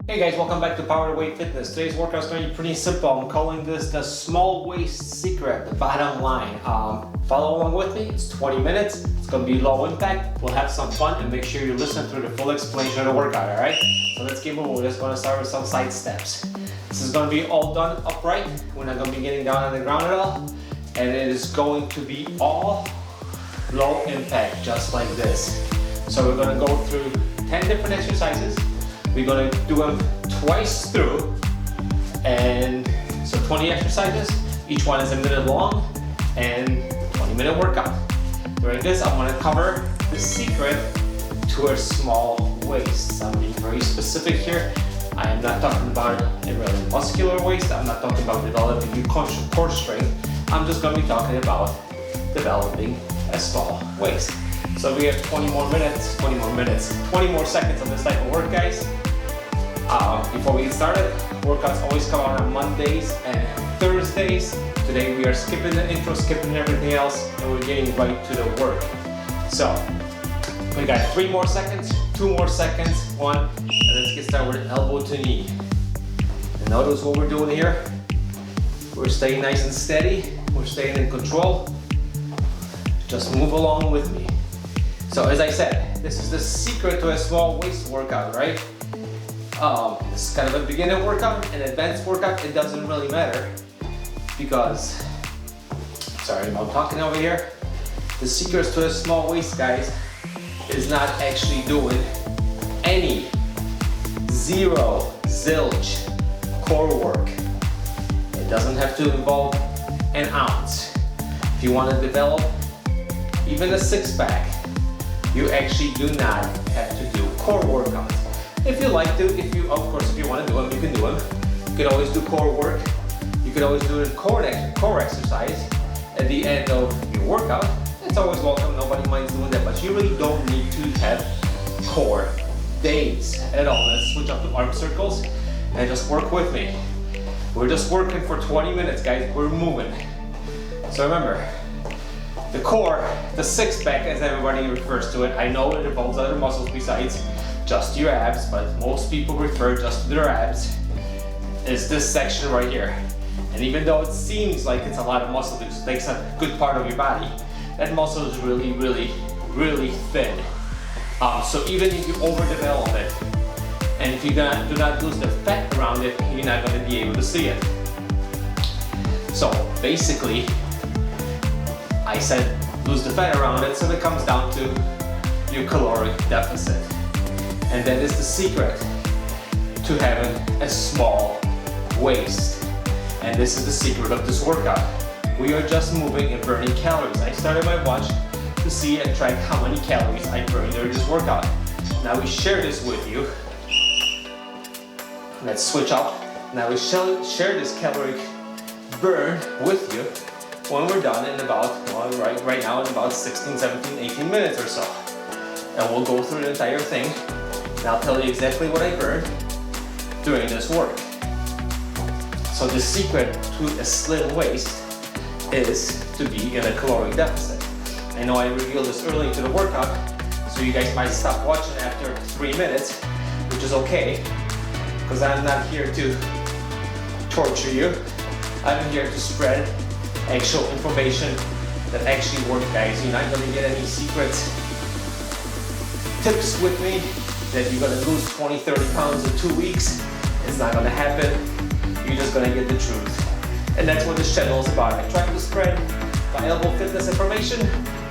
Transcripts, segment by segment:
Hey guys, welcome back to Power Weight Fitness. Today's workout is going to be pretty simple. I'm calling this the small waist secret, the bottom line. Follow along with me. It's 20 minutes. It's going to be low impact. We'll have some fun and make sure you listen through the full explanation of the workout, all right? So let's get moving. We're just going to start with some side steps. This is going to be all done upright. We're not going to be getting down on the ground at all. And it is going to be all low impact, just like this. So we're going to go through 10 different exercises. We're going to do them twice through, and so 20 exercises. Each one is a minute long and 20-minute workout. During this, I want to cover the secret to a small waist. I'm being very specific here. I am not talking about a really muscular waist. I'm not talking about developing your core strength. I'm just going to be talking about developing a small waist. So we have 20 more seconds of this type of work, guys. Before we get started, workouts always come out on Mondays and Thursdays. Today we are skipping the intro, skipping everything else, and we're getting right to the work. So we got 3 more seconds, 2 more seconds, 1, and let's get started with elbow to knee. And notice what we're doing here. We're staying nice and steady. We're staying in control. Just move along with me. So as I said, this is the secret to a small waist workout, right? This is kind of a beginner workout, an advanced workout. It doesn't really matter because, sorry about talking over here. The secret to a small waist, guys, is not actually doing any zilch core work. It doesn't have to involve an ounce. If you want to develop even a six-pack, you actually do not have to do core workouts. If you like to, of course, if you want to do them, you can do them. You can always do core work. You can always do a core exercise at the end of your workout. It's always welcome. Nobody minds doing that, but you really don't need to have core days at all. Let's switch up to arm circles and just work with me. We're just working for 20 minutes, guys. We're moving. So remember, the core, the six-pack as everybody refers to it, I know it involves other muscles besides just your abs, but most people refer just to their abs, is this section right here. And even though it seems like it's a lot of muscle, it takes a good part of your body, that muscle is really, really, really thin. So even if you overdevelop it, and if you do not lose the fat around it, you're not going to be able to see it. So basically, I said lose the fat around it, so it comes down to your caloric deficit. And that is the secret to having a small waist. And this is the secret of this workout. We are just moving and burning calories. I started my watch to see and track how many calories I burned during this workout. Now we share this with you. Let's switch up. Now we share this caloric burn with you when we're done in about, well, right now in about 16, 17, 18 minutes or so. And we'll go through the entire thing. And I'll tell you exactly what I burned during this work. So the secret to a slim waist is to be in a caloric deficit. I know I revealed this early into the workout, so you guys might stop watching after 3 minutes, which is okay, because I'm not here to torture you. I'm here to spread actual information that actually works, guys. You're not going to get any secrets, tips with me that you're going to lose 20, 30 pounds in 2 weeks. It's not going to happen. You're just going to get the truth. And that's what this channel is about. I try to spread my elbow fitness information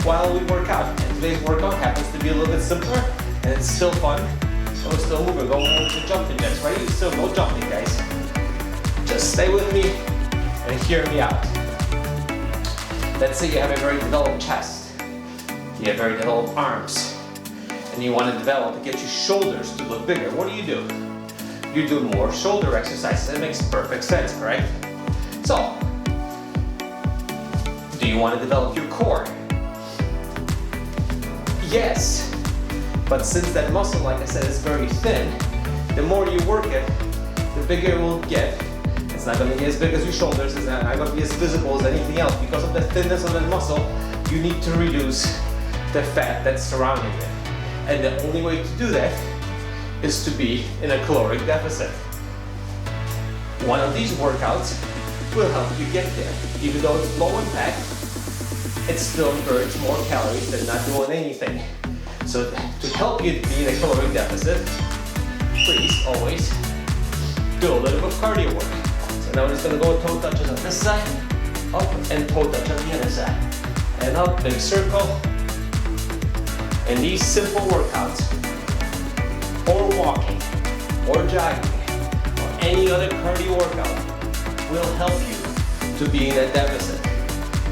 while we work out. And today's workout happens to be a little bit simpler, and it's still fun. So we're still moving. Go over to jumping jacks, right? You still no jumping, guys. Just stay with me and hear me out. Let's say you have a very developed chest. You have very developed arms. And you want to develop to get your shoulders to look bigger. What do? You do more shoulder exercises. It makes perfect sense, correct? So, do you want to develop your core? Yes, but since that muscle, like I said, is very thin, the more you work it, the bigger it will get. It's not going to get as big as your shoulders. It's not going to be as visible as anything else. Because of the thinness of that muscle, you need to reduce the fat that's surrounding it. And the only way to do that is to be in a caloric deficit. One of these workouts will help you get there. Even though it's low impact, it still burns more calories than not doing anything. So to help you be in a caloric deficit, please always do a little bit of cardio work. So now we're just gonna go with toe touches on this side, up, and toe touch on the other side. And up, big circle. And these simple workouts, or walking, or jogging, or any other cardio workout will help you to be in a deficit.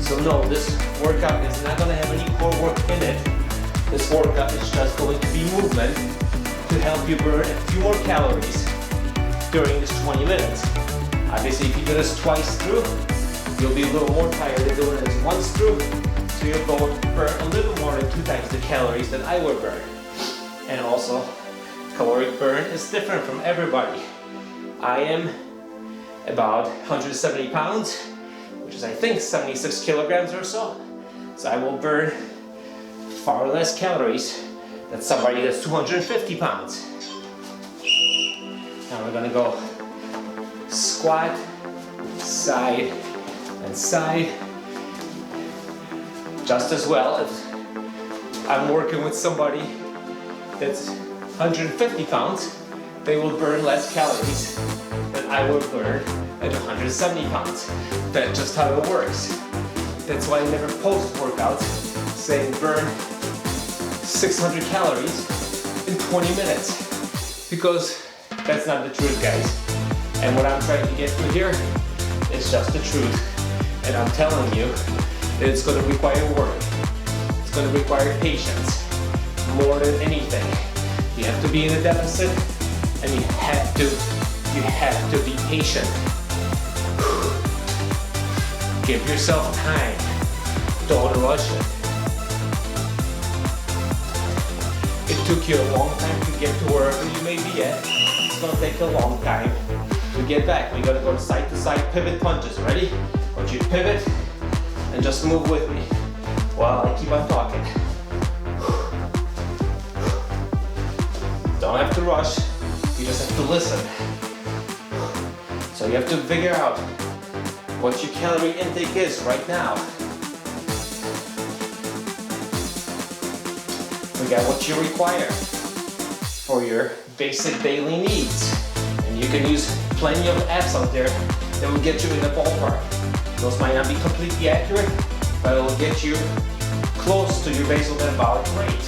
So no, this workout is not gonna have any core work in it. This workout is just going to be movement to help you burn a few more calories during this 20 minutes. Obviously, if you do this twice through, you'll be a little more tired than doing this once through. So you'll go burn a little more than 2 times the calories that I would burn. And also, caloric burn is different from everybody. I am about 170 pounds, which is I think 76 kilograms or so. So I will burn far less calories than somebody that's 250 pounds. Now we're gonna go squat, side, and side. Just as well if I'm working with somebody that's 150 pounds, they will burn less calories than I would burn at 170 pounds. That's just how it works. That's why I never post workouts saying burn 600 calories in 20 minutes. Because that's not the truth, guys. And what I'm trying to get to here is just the truth. And I'm telling you that it's going to require work. It's going to require patience more than anything. You have to be in a deficit, and you have to be patient. Give yourself time. Don't rush it. It took you a long time to get to wherever you may be at. It's gonna take a long time to get back. We gotta go side to side pivot punches. Ready? I want you to pivot and just move with me while I keep on talking. Don't have to rush, you just have to listen. So you have to figure out what your calorie intake is right now. Figure out what you require for your basic daily needs. And you can use plenty of apps out there that will get you in the ballpark. Those might not be completely accurate, but it will get you close to your basal metabolic rate.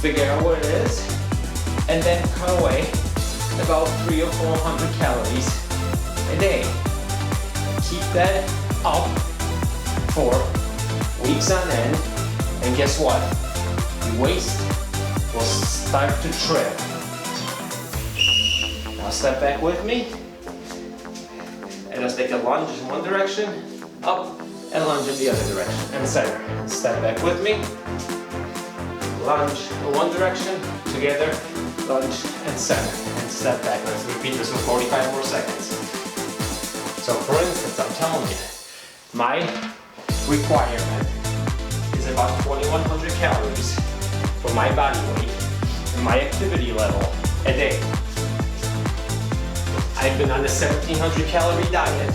Figure out what it is, and then cut away about 300 or 400 calories a day. Keep that up for weeks on end, and guess what? Your waist will start to trim. Now step back with me, and let's take a lunge in one direction, up, and lunge in the other direction, and center. Step back with me, lunge in one direction, together, lunge and center, and step back. Let's repeat this for 45 more seconds. So for instance, I'm telling you, my requirement is about 2,100 calories for my body weight and my activity level a day. I've been on a 1,700 calorie diet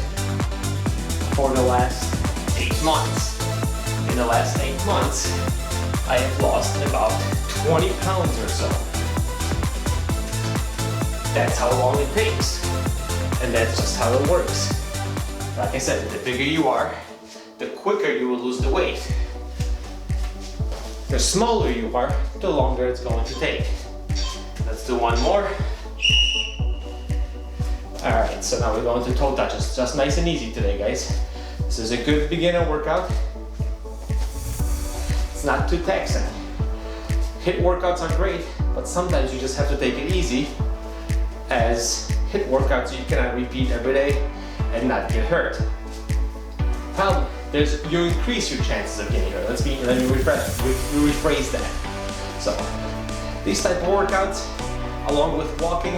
for the last 8 months. In the last 8 months, I have lost about 20 pounds or so. That's how long it takes. And that's just how it works. Like I said, the bigger you are, the quicker you will lose the weight. The smaller you are, the longer it's going to take. Let's do one more. Alright, so now we're going to toe touches. Just nice and easy today, guys. This is a good beginner workout. It's not too taxing. HIIT workouts are great, but sometimes you just have to take it easy, as HIIT workouts you cannot repeat every day and not get hurt. Problem, you increase your chances of getting hurt. Let me rephrase that. So, these type of workouts, along with walking,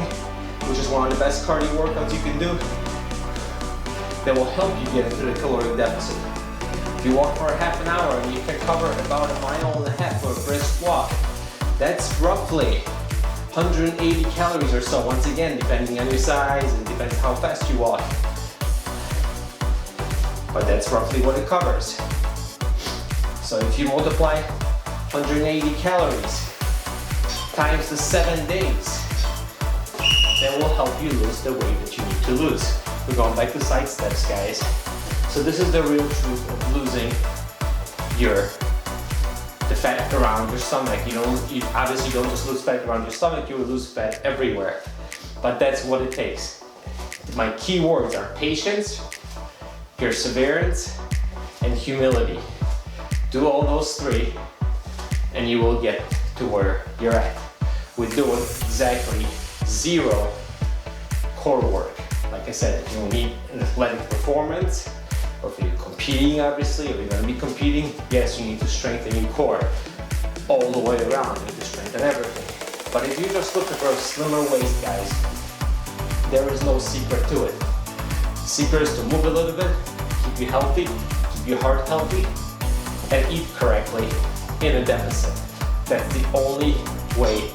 which is one of the best cardio workouts you can do, that will help you get into the caloric deficit. If you walk for a half an hour and you can cover about 1.5 miles for a brisk walk, that's roughly 180 calories or so, once again, depending on your size and depending how fast you walk. But that's roughly what it covers. So if you multiply 180 calories times the 7 days, that will help you lose the weight that you need to lose. We're going back to side steps, guys. So this is the real truth of losing the fat around your stomach. You obviously don't just lose fat around your stomach, you will lose fat everywhere. But that's what it takes. My key words are patience, perseverance, and humility. Do all those three and you will get to where you're at. We're doing exactly 0 core work. Like I said, if you need an athletic performance, or if you're competing, obviously, or you're going to be competing, yes, you need to strengthen your core all the way around. You need to strengthen everything. But if you're just looking for a slimmer waist, guys, there is no secret to it. The secret is to move a little bit, keep you healthy, keep your heart healthy, and eat correctly in a deficit. That's the only way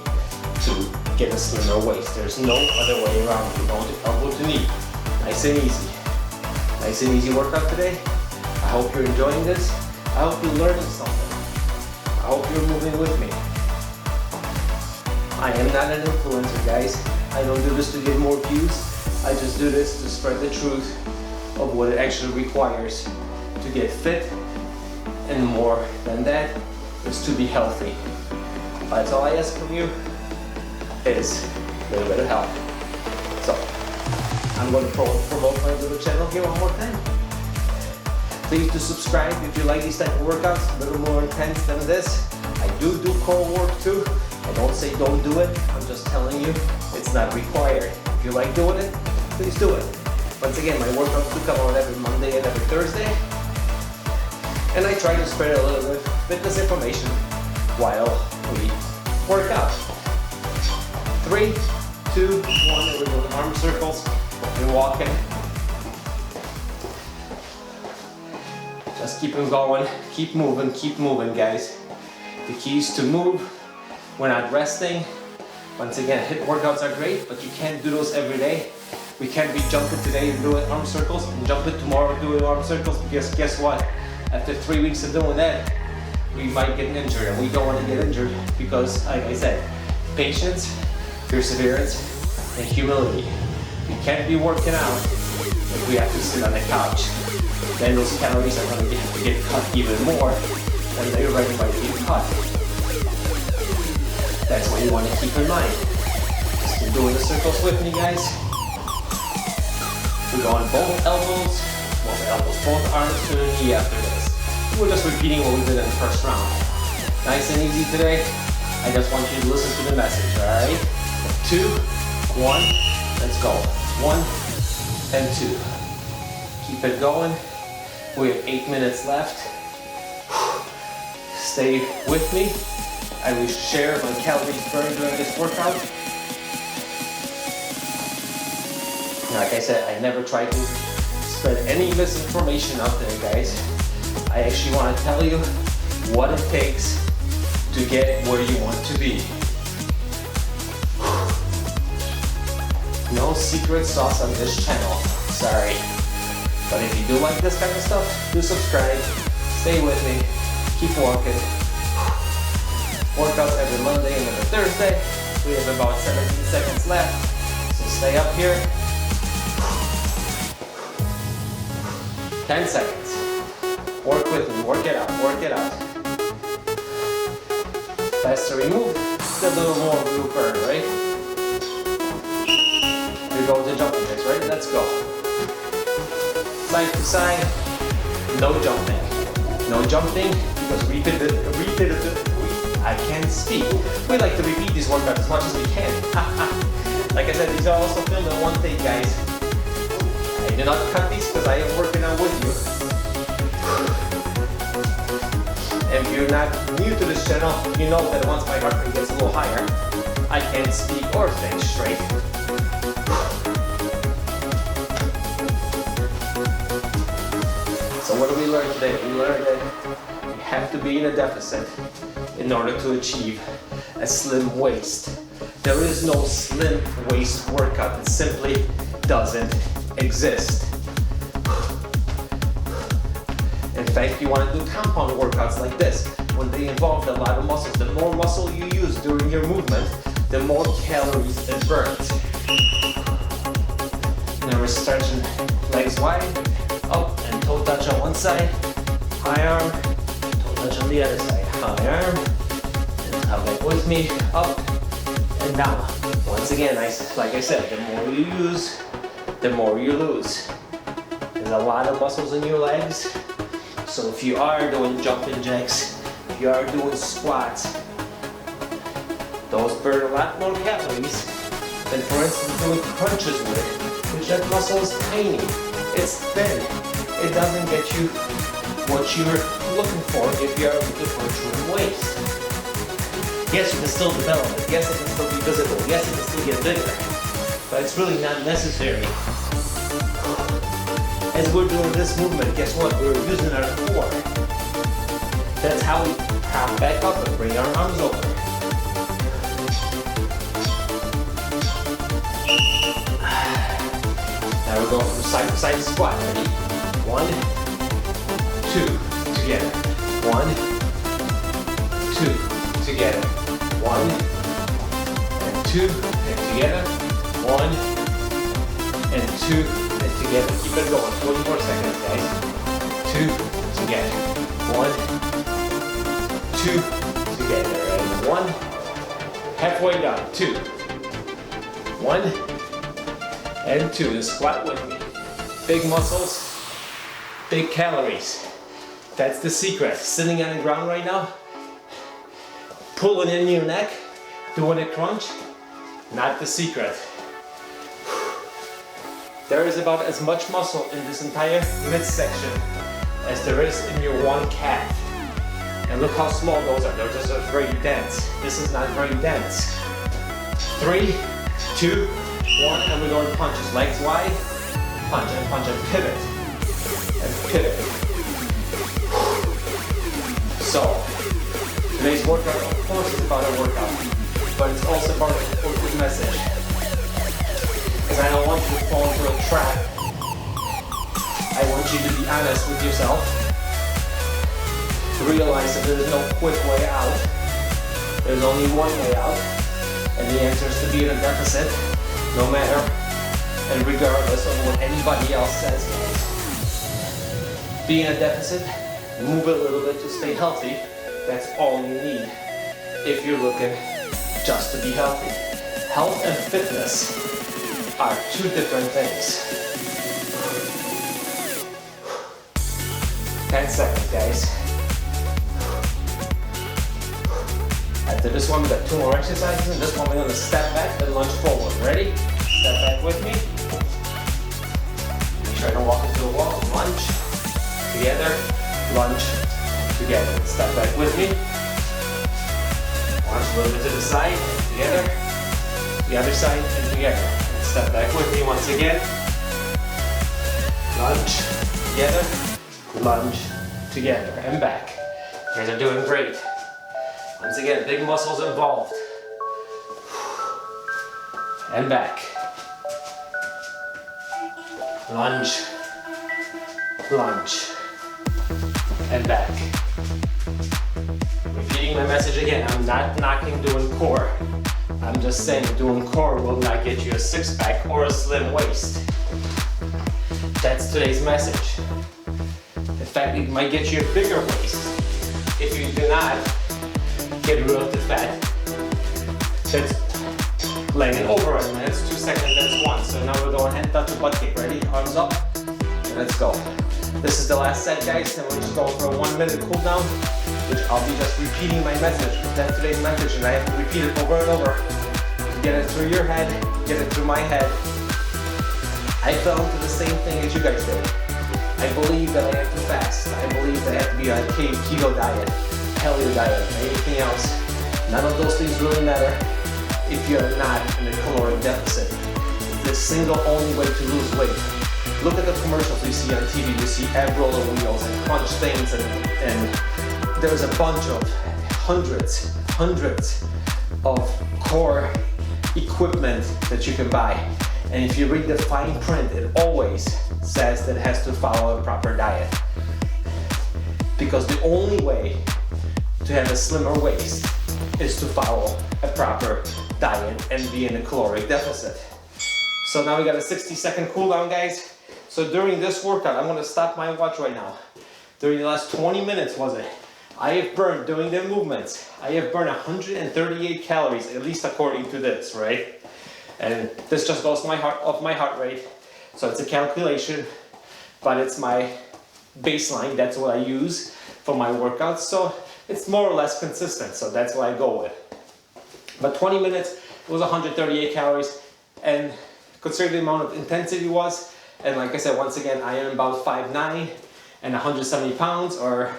to get a slimmer waist. There's no other way around. You're going to elbow to knee. Nice and easy. Nice and easy workout today. I hope you're enjoying this. I hope you're learning something. I hope you're moving with me. I am not an influencer, guys. I don't do this to get more views. I just do this to spread the truth of what it actually requires to get fit, and more than that is to be healthy. That's all I ask from you, is a little bit of help. So, I'm going to promote my little channel here one more time. Please do subscribe if you like these type of workouts, a little more intense than this. I do core work too. I don't say don't do it, I'm just telling you it's not required. If you like doing it, please do it. Once again, my workouts do come out every Monday and every Thursday. And I try to spread a little bit of fitness information while we work out. 3, 2, 1, and we're doing arm circles. You're walking. Just keep them going, keep moving, guys. The key is to move. We're not resting. Once again, HIIT workouts are great, but you can't do those every day. We can't be jumping today and doing arm circles and jumping tomorrow doing arm circles, because guess what? After 3 weeks of doing that, we might get injured, and we don't want to get injured because, like I said, patience, perseverance, and humility. We can't be working out if we have to sit on the couch. Then those calories are going to have to get cut even more than they already might be cut. That's what you want to keep in mind. Just keep doing the circles with me, guys. We're going both both arms to the knee after this. We're just repeating what we did in the first round. Nice and easy today. I just want you to listen to the message, alright? 2, 1, let's go. 1 and 2. Keep it going. We have 8 minutes left. Stay with me. I will share my calories burned during this workout. Like I said, I never try to spread any misinformation out there, guys. I actually want to tell you what it takes to get where you want to be. No secret sauce on this channel, sorry. But if you do like this kind of stuff, do subscribe, stay with me, keep walking. Workouts every Monday and every Thursday. We have about 17 seconds left, so stay up here. 10 seconds. Work with me, work it out, work it out. Faster we move, a little more blue burn, right? We're going to jumping jacks, right? Let's go. Side to side, no jumping. No jumping, because I can't speak. We like to repeat these workouts as much as we can. Like I said, these are also filmed in one take, guys. I did not cut these because I am working out with you. And if you're not new to this channel, you know that once my heart rate gets a little higher, I can't speak or think straight. So what did we learn today? We learned that you have to be in a deficit in order to achieve a slim waist. There is no slim waist workout. It simply doesn't exist. In fact, you want to do compound workouts like this, when they involve a lot of muscles. The more muscle you use during your movement, the more calories it burns. Now we're stretching legs wide, up and toe touch on one side, high arm, toe touch on the other side, high arm, and come back with me, up and down. Once again, like I said, the more you use, the more you lose. There's a lot of muscles in your legs, so if you are doing jumping jacks, if you are doing squats, those burn a lot more calories than, for instance, doing crunches with, which that muscle is tiny, it's thin. It doesn't get you what you're looking for if you're looking for a true waist. Yes, you can still develop it. Yes, it can still be visible. Yes, it can still get bigger. But it's really not necessary. As we're doing this movement, guess what? We're using our core. That's how we prop back up and bring our arms over. Now we're going from side to side squat. Ready? 1, 2, together. 1, 2, together. 1 and 2 and together. 1 and 2 and together. Keep it going. 40 more seconds, guys. 2 together. 1, 2 together. And 1. Halfway down. 2. 1 and 2. And squat with me. Big muscles, big calories. That's the secret. Sitting on the ground right now, pulling in your neck, doing a crunch, not the secret. There is about as much muscle in this entire midsection as there is in your one calf. And look how small those are. They're just very dense. This is not very dense. 3, 2, 1, and we're going punches. Legs wide, punch and pivot. And pivot. So, today's workout, of course, is about a workout, but it's also about a good message. Because I don't want you to fall into a trap. I want you to be honest with yourself. To realize that there is no quick way out. There's only one way out. And the answer is to be in a deficit, no matter and regardless of what anybody else says. Be in a deficit, move a little bit to stay healthy. That's all you need if you're looking just to be healthy. Health and fitness are two different things. 10 seconds, guys. After this one, we got 2 more exercises, and this one we're gonna step back and lunge forward. Ready? Step back with me. Make sure I don't walk into a wall. Lunge. Together. Lunge. Together. Step back with me. Lunge a little bit to the side. Together. The other side and together. Step back with me once again. Lunge. Together. Lunge. Together. And back. You guys are doing great. Once again, big muscles involved. And back. Lunge. Lunge. And back. Repeating my message again, I'm not knocking doing core. I'm just saying doing core will not get you a six-pack or a slim waist. That's today's message. In fact, it might get you a bigger waist if you do not get rid of the fat that's laying over it. That's 2 seconds, that's 1. So now we're going hand touch a butt kick. Ready? Arms up. And let's go. This is the last set, guys. Then we're just going for a 1 minute cool down, which I'll be just repeating my message. That's today's message, and I have to repeat it over and over to get it through your head, get it through my head. I fell into the same thing as you guys did. I believe that I have to fast. I believe that I have to be on a keto diet, paleo diet, anything else. None of those things really matter if you're not in a caloric deficit. It's the single only way to lose weight. Look at the commercials you see on TV. You see ab roller wheels and crunch things, and there's a bunch of hundreds of core equipment that you can buy. And if you read the fine print, it always says that it has to follow a proper diet. Because the only way to have a slimmer waist is to follow a proper diet and be in a caloric deficit. So now we got a 60-second cool down, guys. So during this workout, I'm gonna stop my watch right now. During the last 20 minutes, I have burned, during the movements, I have burned 138 calories, at least according to this, right? And this just goes off my heart rate. So it's a calculation, but it's my baseline. That's what I use for my workouts. So it's more or less consistent. So that's what I go with. But 20 minutes, it was 138 calories. And consider the amount of intensity it was. And like I said, once again, I am about 5'9" and 170 pounds or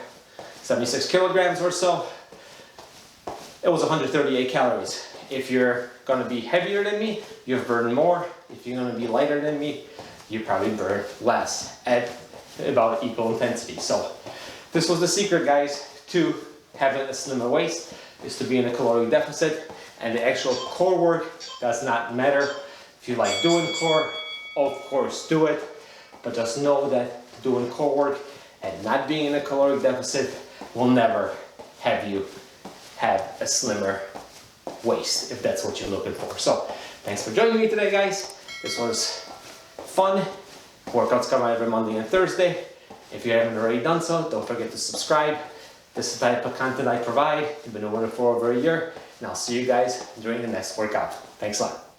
76 kilograms or so. It was 138 calories. If you're gonna be heavier than me, you've burned more. If you're gonna be lighter than me, you probably burn less at about equal intensity. So this was the secret, guys, to having a slimmer waist, is to be in a caloric deficit. And the actual core work does not matter. If you like doing core, of course do it. But just know that doing core work and not being in a caloric deficit will never have you have a slimmer waist, if that's what you're looking for. So thanks for joining me today, guys. This was fun. Workouts come out every Monday and Thursday. If you haven't already done so, don't forget to subscribe. This is the type of content I provide. I've been doing it for over a year, and I'll see you guys during the next workout. Thanks a lot.